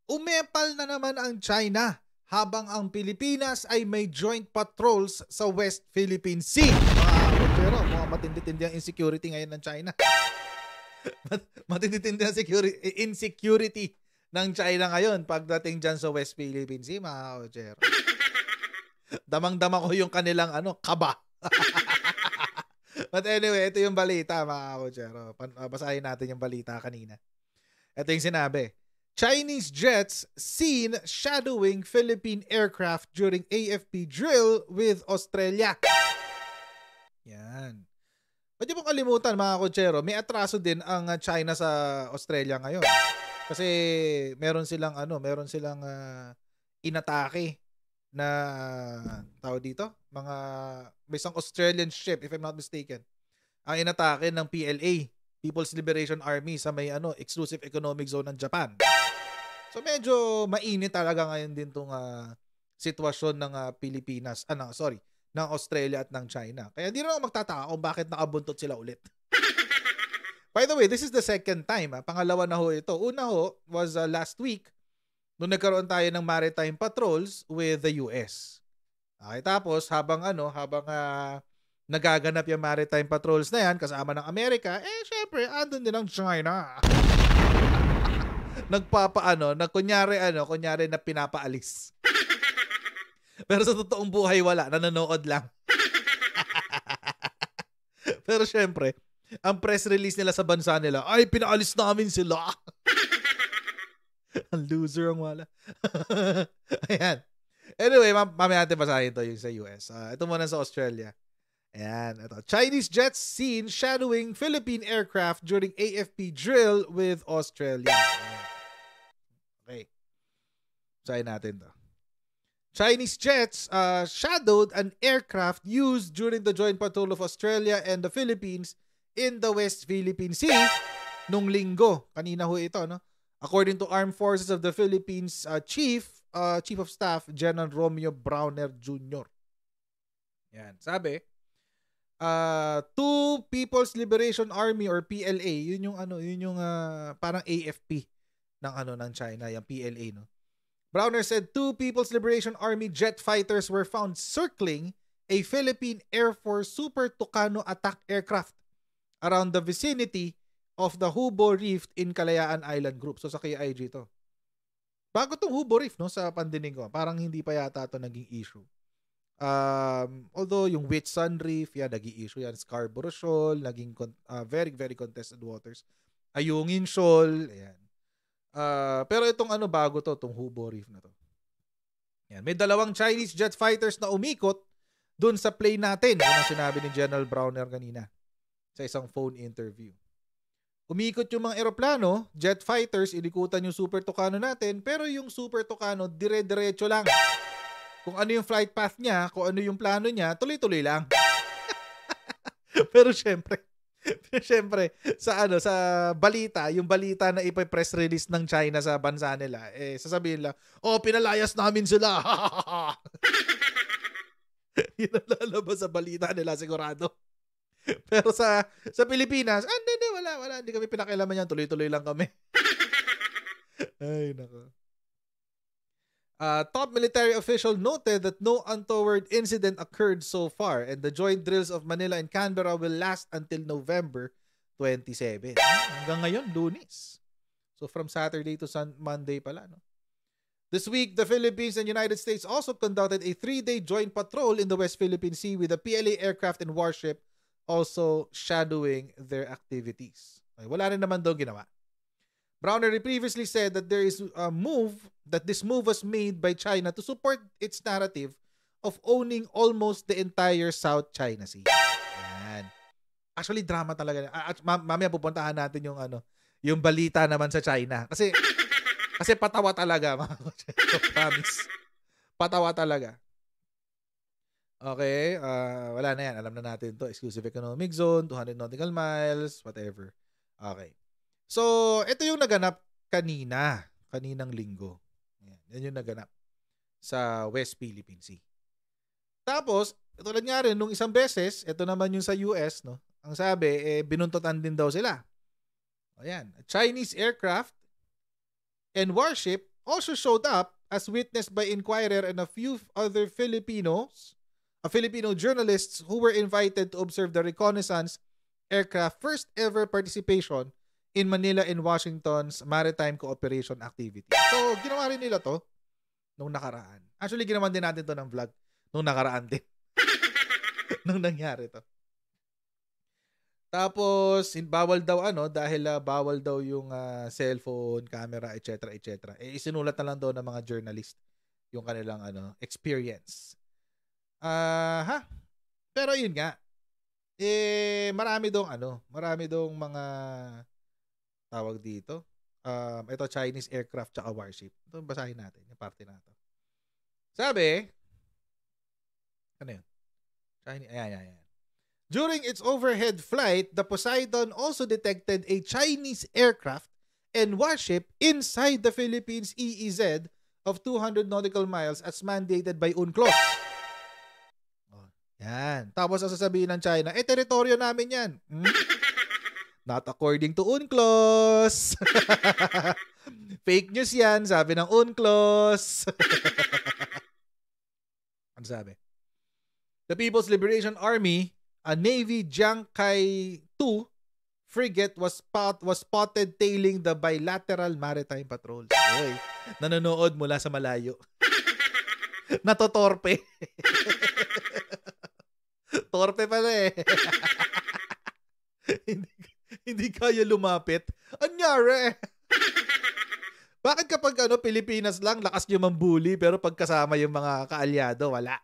Umepal na naman ang China habang ang Pilipinas ay may joint patrols sa West Philippine Sea. Pero mga matindi-tindi ang insecurity ngayon ng China. Matindi-tindi ang insecurity ng China ngayon pagdating dyan sa West Philippine Sea, mga kochero. Damang-dama ko yung kanilang kaba. But anyway, ito yung balita, mga kochero. Basahin natin yung balita kanina. Ito yung sinabi. Chinese jets seen shadowing Philippine aircraft during AFP drill with Australia. Yan. Huwag niyo pong kalimutan, mga kochero, may atraso din ang China sa Australia ngayon. Kasi meron silang inatake na tao dito, may isang Australian ship, if I'm not mistaken. Ang inatake ng PLA, People's Liberation Army, sa may exclusive economic zone ng Japan. So medyo mainit talaga ngayon din tong sitwasyon ng Pilipinas, ng Australia at ng China. Kaya hindi na ako magtataka kung bakit nakabuntot sila ulit. By the way, this is the second time. Pangalawa na ho ito. Una ho was last week nung nagkaroon tayo ng maritime patrols with the US. Okay, tapos habang nagaganap yung maritime patrols na yan kasama ng Amerika, syempre andun din ang China. Kunyari na pinapaalis. Pero sa totoong buhay wala, nanonood lang. Pero syempre, ang press release nila sa bansa nila, ay pinaalis namin sila. Ang loser ang wala. Ayan. Anyway, mamaya natin basahin ito yung sa US. Ito muna sa Australia. Ayan. Ito. Chinese jets seen shadowing Philippine aircraft during AFP drill with Australia. Okay. Basahin natin to. Chinese jets shadowed an aircraft used during the joint patrol of Australia and the Philippines in the West Philippine Sea nung linggo. Kanina ho ito, no? According to Armed Forces of the Philippines Chief of Staff General Romeo Browner Jr. Yan. Sabi, two People's Liberation Army or PLA, yun yung parang AFP ng China, yung PLA, no? Browner said two People's Liberation Army jet fighters were found circling a Philippine Air Force Super Tucano attack aircraft around the vicinity of the Hubo Reef in Kalayaan Island Group. So sa KIG to. Bago tong Hubo Reef, no, sa pandinig ko, parang hindi pa yata to naging issue. Although yung Whitsun Reef, yan, naging issue yan. Scarborough Shoal, naging very, very contested waters. Ayungin Shoal, ayan. Pero itong bago to, itong Hubo Reef na to. Yan. May dalawang Chinese jet fighters na umikot dun sa plane natin. Yan ang sinabi ni General Browner kanina sa isang phone interview. Umikot yung mga eroplano, jet fighters, ilikutan yung Super Tucano natin, pero yung Super Tucano, dire-diretso lang. Kung ano yung flight path niya, kung ano yung plano niya, tuloy-tuloy lang. Pero syempre, sa balita, yung balita na ipa-press release ng China sa bansa nila, sasabihin lang, pinalayas namin sila. Yun ang lalabas sa balita nila, sigurado. Pero sa Pilipinas, hindi, wala. Hindi kami pinakialaman yan. Tuloy-tuloy lang kami. Ay, nako. Top military official noted that no untoward incident occurred so far and the joint drills of Manila and Canberra will last until November 27. Hanggang ngayon, Lunes. So from Saturday to Monday pala, no? This week, the Philippines and United States also conducted a 3-day joint patrol in the West Philippine Sea with the PLA aircraft and warship also shadowing their activities. Okay, wala rin naman daw ginawa. Browner previously said that this move was made by China to support its narrative of owning almost the entire South China Sea. Yan. Actually, drama talaga. Mamaya pupuntahan natin yung balita naman sa China. Kasi patawa talaga. Promise. Patawa talaga. Okay, wala na yan. Alam na natin to. Exclusive economic zone, 200 nautical miles, whatever. Okay. So, ito yung naganap kaninang linggo. Yan yung naganap sa West Philippine Sea. Tapos, tulad nga rin, nung isang beses, ito naman yung sa US, no? Ang sabi, binuntutan din daw sila. Ayan. Chinese aircraft and warship also showed up, as witnessed by Inquirer and a few other Filipino journalists who were invited to observe the reconnaissance aircraft first ever participation in Manila and Washington's maritime cooperation activity. So, ginawa rin nila to nung nakaraan. Actually, ginawan din natin to ng vlog nung nakaraan din. Nung nangyari to. Tapos, bawal daw dahil bawal daw yung cellphone, camera, etc. Isinulat na lang daw ng mga journalist yung kanilang experience. Pero yun nga. Marami dong mga tawag dito. Ito Chinese aircraft tsaka warship. Ito basahin natin yung parte na to. Sabi, ano yun? Chinese, ayan. During its overhead flight, the Poseidon also detected a Chinese aircraft and warship inside the Philippines EEZ of 200 nautical miles as mandated by UNCLOS. Yan. Tapos sasabihin ng China, teritoryo namin yan. Not according to UNCLOS. Fake news yan, sabi ng UNCLOS. Ano sabi? The People's Liberation Army, a Navy Jiangkai 2 frigate was spotted tailing the bilateral maritime patrols. Oy, nanonood mula sa malayo. Natotorpe. Torpe pala eh. hindi kaya lumapit. Anyari? Bakit kapag Pilipinas lang, lakas nyo mambuli, pero pagkasama yung mga kaalyado, wala.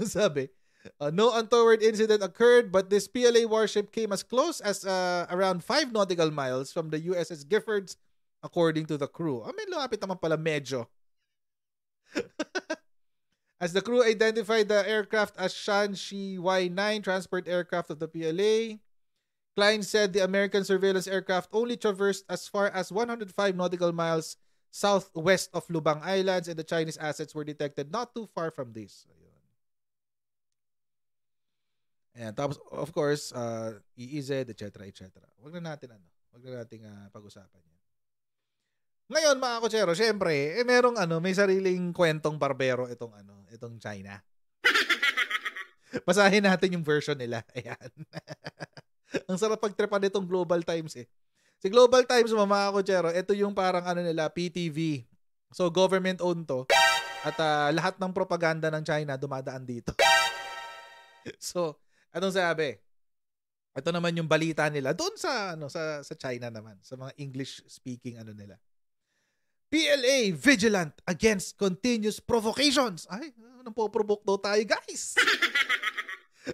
Sabi, no untoward incident occurred, but this PLA warship came as close as around 5 nautical miles from the USS Giffords, according to the crew. May lumapit naman pala medyo. As the crew identified the aircraft as Shanxi Y-9 transport aircraft of the PLA, Klein said the American surveillance aircraft only traversed as far as 105 nautical miles southwest of Lubang Islands, and the Chinese assets were detected not too far from this. And tapos, of course, EEZ, etc. Wag na natin pag-usapan yan. Ngayon, mga kotsero, syempre, merong may sariling kwentong barbero itong China. Basahin natin yung version nila. Ayan. Ang sarap pagtripan nitong Global Times eh. Si Global Times, mga kotsero, ito yung parang nila, PTV. So, government-owned to. At lahat ng propaganda ng China dumadaan dito. So, anong sabi? Ito naman yung balita nila doon sa China naman, sa mga English-speaking nila. PLA vigilant against continuous provocations. Ay, napoprovoke daw tayo, guys.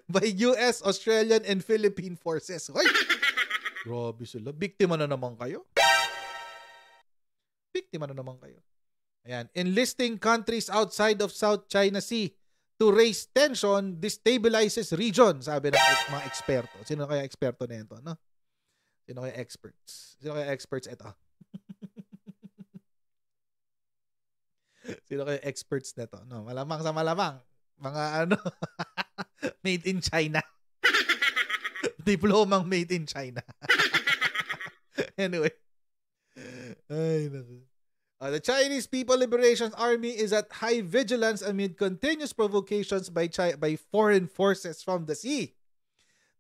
By US, Australian, and Philippine forces. Ay, grabe sila. Biktima na naman kayo. Ayan. Enlisting countries outside of South China Sea to raise tension destabilizes region, sabi ng mga eksperto. Sino kaya eksperto na ito, no? Sino kaya experts ito? Sino kayo experts nito? No, malamang sa malamang. Mga made in China. Diplomang made in China. Anyway. Ay, naku. The Chinese People Liberation Army is at high vigilance amid continuous provocations by foreign forces from the sea,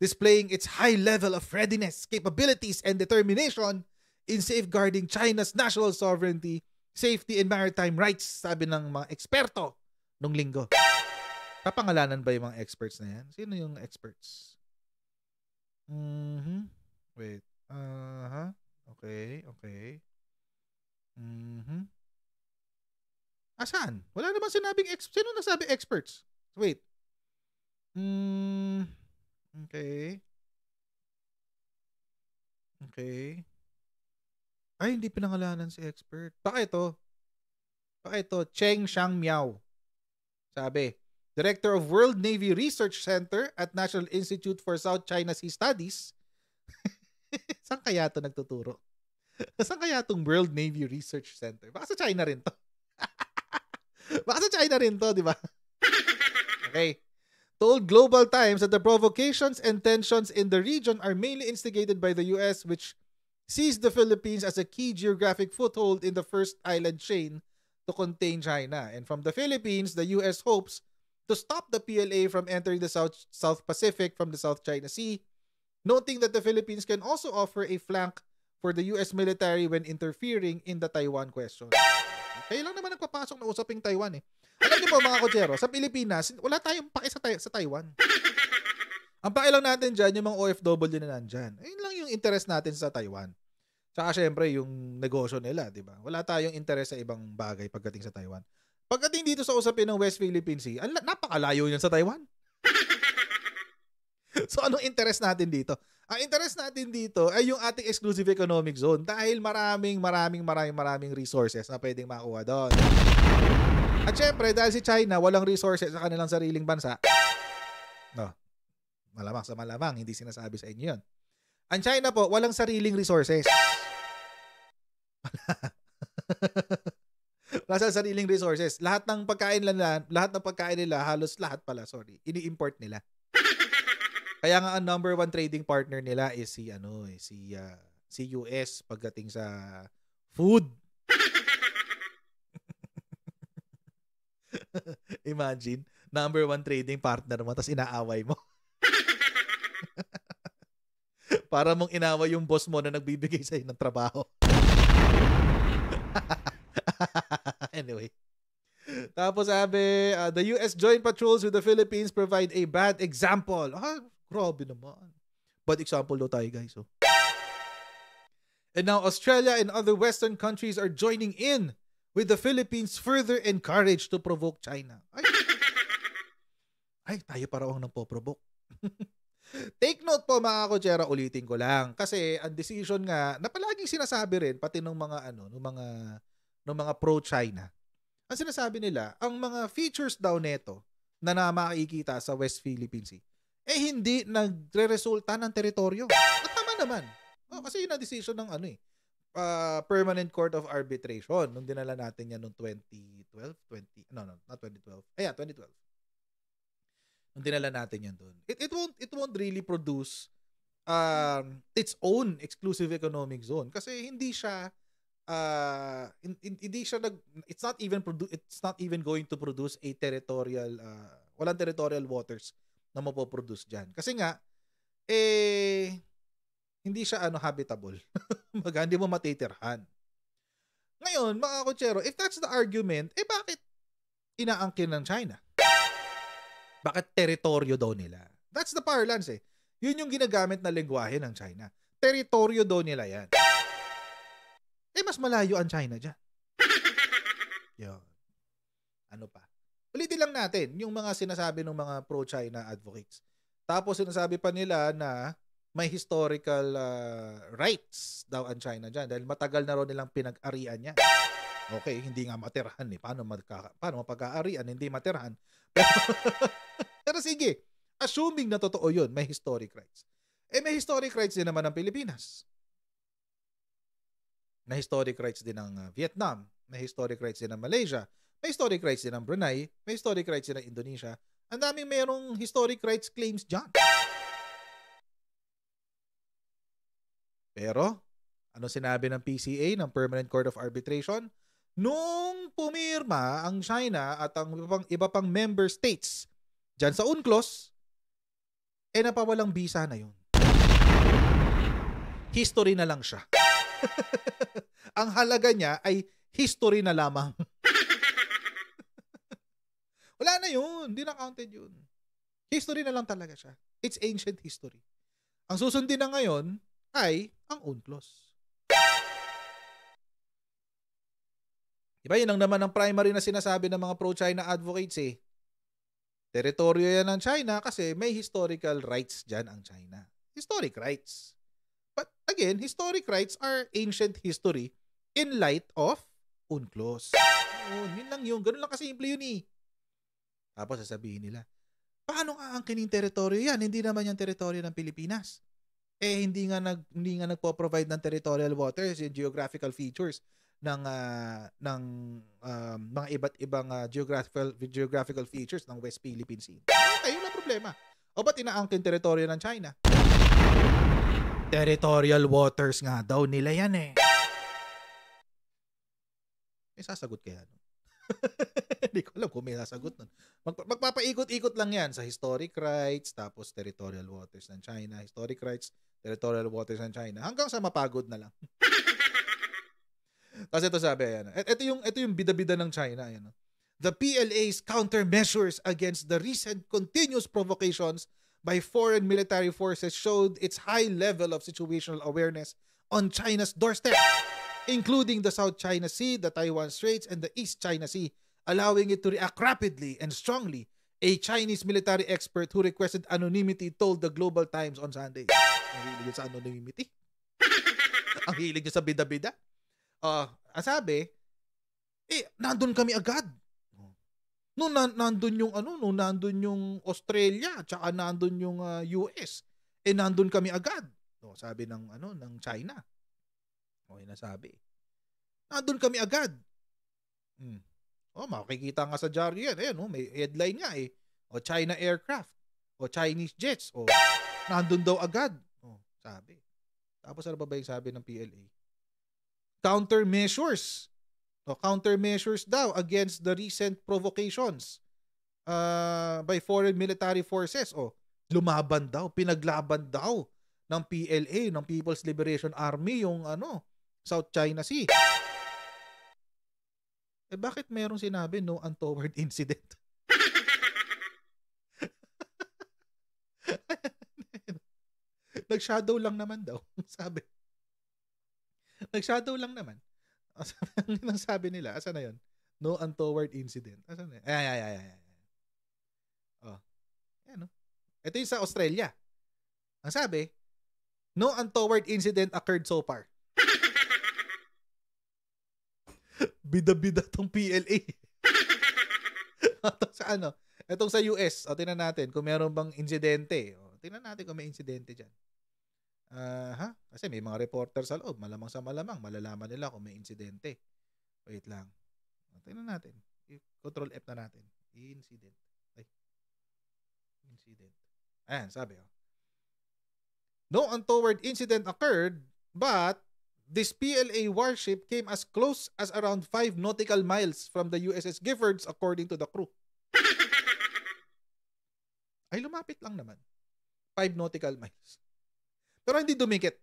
displaying its high level of readiness, capabilities, and determination in safeguarding China's national sovereignty, safety, and maritime rights, sabi ng mga eksperto nung linggo. Papangalanan ba yung mga experts na yan? Sino yung experts? Wait. Okay. Saan? Wala naman sinabing sino nagsabi experts? Wait. Okay. Ay, hindi pinangalanan si expert. Baka ito, Cheng Xiangmiao. Sabi, Director of World Navy Research Center at National Institute for South China Sea Studies. Saan kaya ito nagtuturo? Saan kaya itong World Navy Research Center? Baka sa China rin to. Di ba? Okay. Told Global Times that the provocations and tensions in the region are mainly instigated by the US, which sees the Philippines as a key geographic foothold in the first island chain to contain China. And from the Philippines, the US hopes to stop the PLA from entering the South Pacific from the South China Sea, noting that the Philippines can also offer a flank for the US military when interfering in the Taiwan question. Kaya lang naman nagpapasok na usaping Taiwan eh. Alam niyo po mga kotsero, sa Pilipinas, wala tayong paki sa Taiwan. Ang paki lang natin dyan, yung mga OFW na nandyan. Ayun lang yung interest natin sa Taiwan. Tsaka syempre, yung negosyo nila, di ba? Wala tayong interest sa ibang bagay pagdating sa Taiwan. Pagdating dito sa usapin ng West Philippine Sea, napakalayo yan sa Taiwan. So, anong interest natin dito? Ang interest natin dito ay yung ating exclusive economic zone dahil maraming resources na pwedeng makuha doon. At syempre, dahil si China walang resources sa kanilang sariling bansa, no, malamang sa malamang, hindi sinasabi sa inyo yun. Ang China po, walang sariling resources. Wala sa sariling resources. Lahat ng pagkain nila, halos lahat pala, ini-import nila. Kaya nga ang number 1 trading partner nila is si US pagdating sa food. Imagine, number 1 trading partner mo, tapos inaaway mo. Para mong inaway yung boss mo na nagbibigay sa'yo ng trabaho. Anyway. Tapos sabi, the US joint patrols with the Philippines provide a bad example. Grabe naman. Bad example daw tayo, guys. Oh. And now Australia and other Western countries are joining in with the Philippines further encouraged to provoke China. Ay tayo parang nang po-provoke. Take note po mga kotsera, ulitin ko lang. Kasi ang decision nga, na palaging sinasabi rin, pati ng mga pro-China, ang sinasabi nila, ang mga features daw neto na makikita sa West Philippine Sea, hindi nagre-resulta ng teritoryo. At tama naman. Kasi yun ang decision ng Permanent Court of Arbitration nung dinala natin yan noong 2012. Not 2012. 2012. Nung dinala natin yan doon. It won't really produce its own exclusive economic zone kasi hindi siya it's not even going to produce a territorial walang territorial waters na mapoproduce diyan. Kasi nga hindi siya habitable. Hindi mo matitirhan. Ngayon, mga kotsero, if that's the argument, bakit inaangkin ng China? Bakit teritoryo daw nila? That's the parlance eh. Yun yung ginagamit na lengguwahe ng China. Teritoryo daw nila yan. Mas malayo ang China dyan. Yun. Ano pa? Ulitin lang natin yung mga sinasabi ng mga pro-China advocates. Tapos sinasabi pa nila na may historical rights daw ang China dyan dahil matagal na rin nilang pinag-arian niya. Okay, hindi nga matirhan eh. Paano mapag-aarian? Hindi matirhan. Pero sige, assuming na totoo yun, may historic rights. May historic rights din naman ng Pilipinas. May historic rights din ng Vietnam. May historic rights din ng Malaysia. May historic rights din ng Brunei. May historic rights din ng Indonesia. Ang daming mayroong historic rights claims dyan. Pero, ano sinabi ng PCA, ng Permanent Court of Arbitration? Nung pumirma ang China at ang iba pang member states dyan sa UNCLOS, napawalang visa na yun. History na lang siya. Ang halaga niya ay history na lamang. Wala na yun. Hindi na counted yun. History na lang talaga siya. It's ancient history. Ang susundin na ngayon ay ang UNCLOS. Diba, yun ang naman ang primary na sinasabi ng mga pro-China advocates eh. Teritoryo yan ng China kasi may historical rights dyan ang China. Historic rights. But again, historic rights are ancient history in light of UNCLOS. Yun lang yun. Ganun lang kasimple yun eh. Tapos sasabihin nila, paano nga ang kining teritoryo yan? Hindi naman yung teritoryo ng Pilipinas. Hindi nga nagpo-provide ng territorial waters, yung geographical features ng mga iba't ibang geographical features ng West Philippine Sea. Okay, yun ang problema. O ba't inaangkin teritoryo ng China? Territorial waters nga daw nila yan eh. May sasagot kaya nun? Hindi ko alam kung may sasagot nun. Magpapaikot-ikot lang yan sa historic rights, tapos territorial waters ng China, historic rights, territorial waters ng China, hanggang sa mapagod na lang. Kasi ito sabi, ayan, ito yung bida-bida ng China. Ayan. The PLA's countermeasures against the recent continuous provocations by foreign military forces showed its high level of situational awareness on China's doorstep, including the South China Sea, the Taiwan Straits, and the East China Sea, allowing it to react rapidly and strongly. A Chinese military expert who requested anonymity told the Global Times on Sunday. Ang hilig sa anonymity. Ang hilig sa bida-bida. Ang sabi, nandun kami agad. Nandun yung Australia, tsaka nandun yung US. Nandun kami agad. Sabi ng China. Nasabi. Nandun kami agad. Makikita nga sa diary yan. Ayan, may headline nga eh. China aircraft. Chinese jets. Nandun daw agad. Sabi. Tapos ano ba yung sabi ng PLA? Countermeasures daw against the recent provocations by foreign military forces. Lumaban daw, pinaglaban daw ng PLA, ng People's Liberation Army, yung South China Sea. Bakit merong sinabi no untoward incident? Nag-shadow lang naman daw, sabi. Nag-shadow lang naman. Ang sabi nila, asa na yun? No untoward incident. Asa na yun? Ayan. Ito yung sa Australia. Ang sabi, no untoward incident occurred so far. Bida-bida tong PLA. Itong sa US, tingnan natin kung meron bang insidente. Tingnan natin kung may insidente dyan. Kasi may mga reporter sa loob. Malamang sa malamang, malalaman nila kung may insidente. Wait lang. Tingnan natin. Control F na natin. Incident. Ayan, sabi. No untoward incident occurred, but this PLA warship came as close as around 5 nautical miles from the USS Giffords, according to the crew. Ay, lumapit lang naman. 5 nautical miles. Pero hindi dumikit.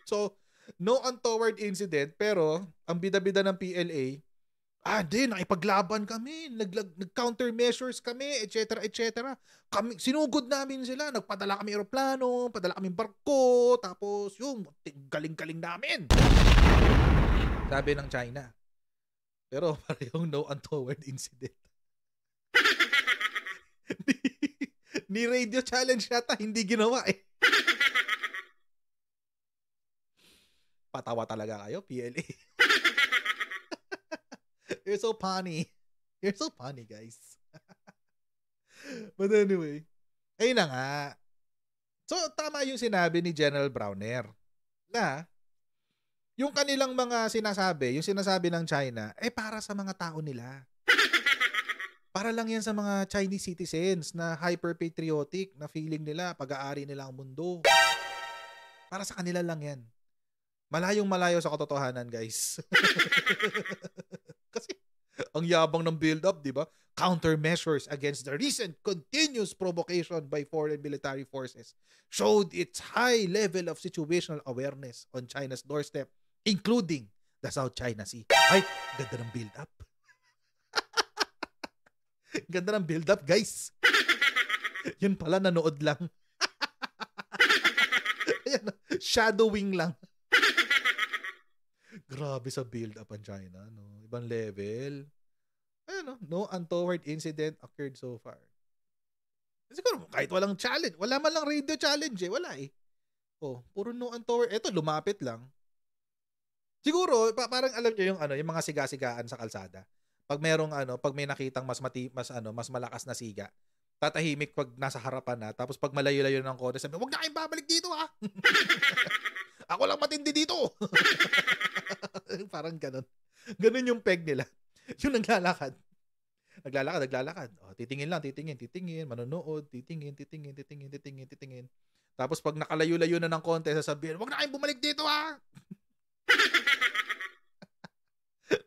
So, no untoward incident, pero ang bida-bida ng PLA, nakipaglaban kami, nag-countermeasures kami, etc., etc. Sinugod namin sila, nagpadala kami eroplano, padala kami barko, tapos yung galing-galing namin. Sabi ng China. Pero parehong no untoward incident. Ni radio challenge yata, hindi ginawa eh. Patawa talaga kayo, PLA. You're so funny. You're so funny, guys. But anyway, ayun na nga. So, tama yung sinabi ni General Browner na yung kanilang mga sinasabi, yung sinasabi ng China, para sa mga tao nila. Para lang yan sa mga Chinese citizens na hyper-patriotic, na feeling nila, pag-aari nila ang mundo. Para sa kanila lang yan. Malayong malayo sa katotohanan, guys. Kasi, ang yabang ng build-up, di ba? Countermeasures against the recent continuous provocation by foreign military forces showed its high level of situational awareness on China's doorstep, including the South China Sea. Ay, ganda ng build-up. Ganda ng build-up, guys. Yun pala, nanood lang. Ayan, shadowing lang. Grabe sa build-up ang China, no? Ibang level. No untoward incident occurred so far. Siguro, kahit walang challenge, wala man lang radio challenge eh. Wala eh. Puro no untoward. Eto, lumapit lang. Siguro, parang alam nyo yung mga siga-sigaan sa kalsada. Pag may nakitang mas malakas na siga, tatahimik pag nasa harapan na, tapos pag malayo-layo ng konti, sabi, "Wag na kayong babalik dito, ha." Ako lang matindi dito. Parang ganun. Ganun yung peg nila. Yung naglalakad. Naglalakad. Titingin lang, titingin. Manonood, titingin. Tapos pag nakalayo-layo na ng konti, sasabihin, wag na kayong bumalik dito ha!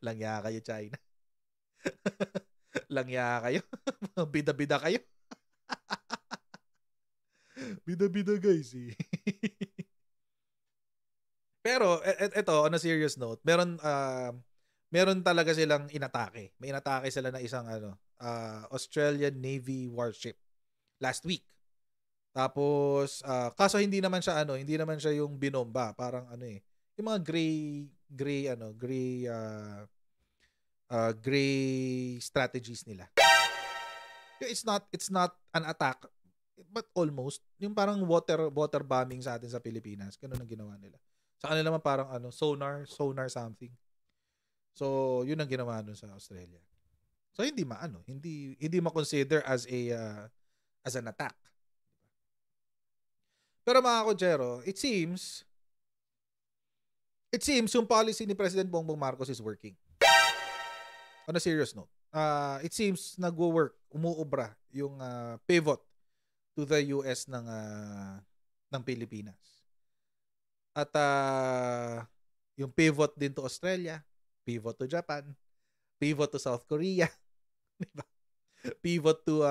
Langya kayo, China. Langya kayo. Bida-bida kayo. Bida-bida guys eh. Pero eto, on a serious note, meron talaga silang inatake. May inatake sila na isang Australian Navy warship last week. Tapos kaso hindi naman siya yung binomba, parang yung mga gray strategies nila. It's not an attack, but almost yung parang water bombing sa atin sa Pilipinas. Ganun ang ginawa nila. Sa kanila naman parang sonar something. So yun ang ginawa nun sa Australia. So hindi ma-consider as an attack. Pero mga Kochero, it seems yung policy ni President Bongbong Marcos is working. On a serious note, it seems nagwo-work, umuubra yung pivot to the US ng Pilipinas. At yung pivot din to Australia, pivot to Japan, pivot to South Korea, diba? Pivot to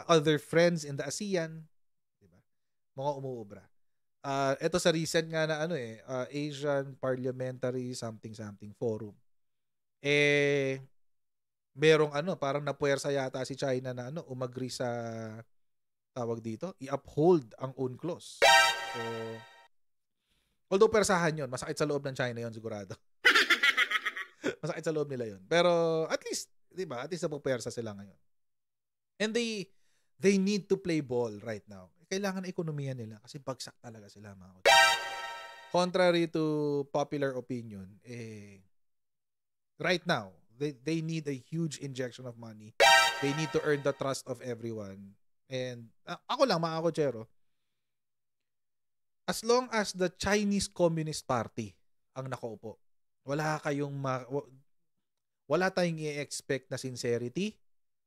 other friends in the ASEAN, diba? Mga umuubra. Ito sa recent nga na Asian Parliamentary something Forum. Merong parang napuwersa yata si China na umagree sa tawag dito, i-uphold ang UNCLOS. So although persahan 'yon, masakit sa loob ng China 'yon sigurado. Masakit sa loob nila 'yon. Pero at least, 'di ba? At least napupuwersa sila ngayon. And they need to play ball right now. Kailangan ekonomiya nila kasi bagsak talaga sila, mga Kochero. Contrary to popular opinion, right now, they need a huge injection of money. They need to earn the trust of everyone. And ako lang, mga Kochero, as long as the Chinese Communist Party ang nakaupo, wala tayong i-expect na sincerity,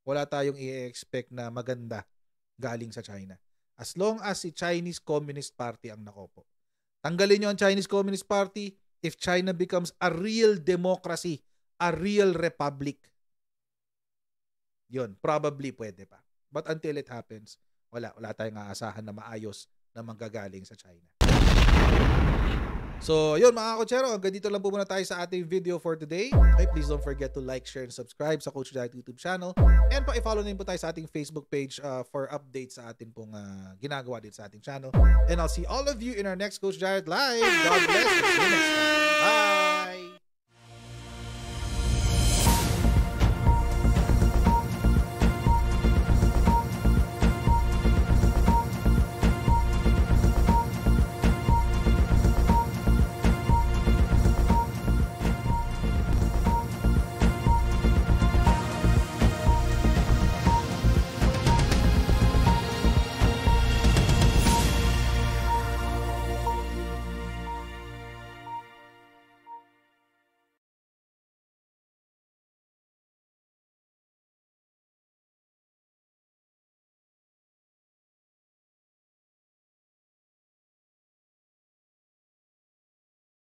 wala tayong i-expect na maganda galing sa China. As long as si Chinese Communist Party ang nakaupo. Tanggalin nyo ang Chinese Communist Party if China becomes a real democracy, a real republic. Yun, probably pwede pa. But until it happens, wala tayong aasahan na maayos na manggagaling sa China. So, yun mga Kochero, hanggang dito lang po muna tayo sa ating video for today. Okay, please don't forget to like, share, and subscribe sa Coach Jared YouTube channel. And pa-follow na po tayo sa ating Facebook page for updates sa ating pong ginagawa din sa ating channel. And I'll see all of you in our next Coach Jared Live. God bless you.